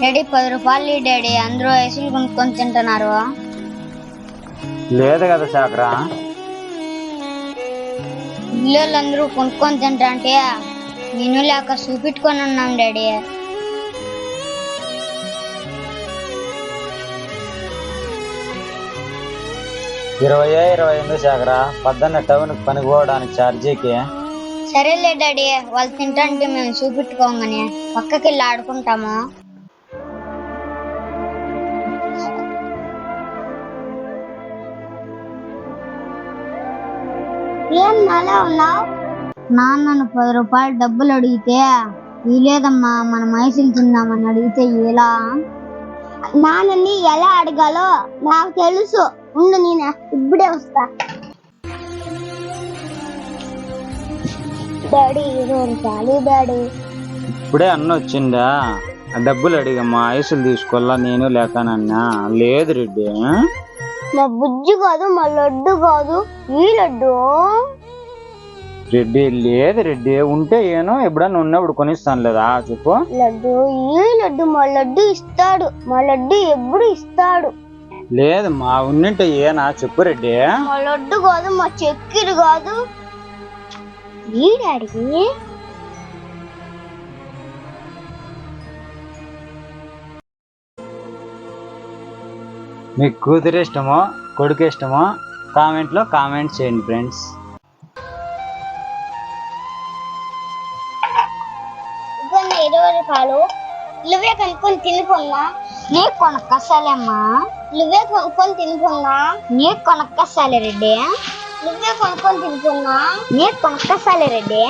Daddy 10 రూపాయలు daddy, అందరూ ఐసులు కొనుక్కొని తింటున్నారు. లేదు కదా శాఖరా, పిల్లలందరూ కొనుక్కొని తింటా అంటే నేను లేక చూపెట్టుకొని ఉన్నాం డాడీ. ఎందుకు శాఖరా, పొద్దున్న టౌన్కి పనికి పోవడానికి ఛార్జీకి. సరేలే డాడీ, వాళ్ళు తింటాంటే మేము చూపెట్టుకోగానే పక్కకి వెళ్ళి ఆడుకుంటాము. ఏం నాలా ఉన్నావు? నాన్నను 10 రూపాయలు డబ్బులు అడిగితే లేదమ్మా మనం ఐసులు తిందామని అడిగితే ఎలా? నాన్నని ఎలా అడగాలో నాకు తెలుసు, ఉండు నేను ఇప్పుడే వస్తా. డాడీ 20 రూపాయలు డాడీ. ఇప్పుడే అన్న వచ్చిందా? ఆ డబ్బులు అడిగమ్మా, ఐసులు తీసుకోవాలా నేను లేకనన్నా. లేదు రెడ్డి, మా బుజ్జి కాదు, మా లడ్డు కాదు, ఈ లడ్డు. రెడ్డి లేదు రెడ్డి, ఉంటే ఏనో ఎప్పుడన్నా ఉన్నప్పుడు కొనిస్తాను లేదా చెప్పు. లడ్డు ఈ లడ్డు, మా లడ్డు ఇస్తాడు, మా లడ్డు ఎప్పుడు ఇస్తాడు. లేదు మా ఉన్నింటే ఏనా చెప్పు రెడ్డి. మా లడ్డు కాదు, మా చక్కెర కాదు, ఈ డాడీ. మీకు కూతురు ఇష్టమో కొడుకు ఇష్టమో కామెంట్లో కామెంట్ చేయండి ఫ్రెండ్స్. ఇవ్వండి 20 రూపాయలు, నువ్వే కొనుక్కొని తినిపోన్నా. నీకు కొనక్కసాలేమ్మా, నువ్వే కొనుక్కొని తినిపోన్నా. నీకు కొనక్కసాలే రెడ్డి, నువ్వే కొనుక్కొని తినిపోన్నా. నీకు కొనక్కసాలే రెడ్డి.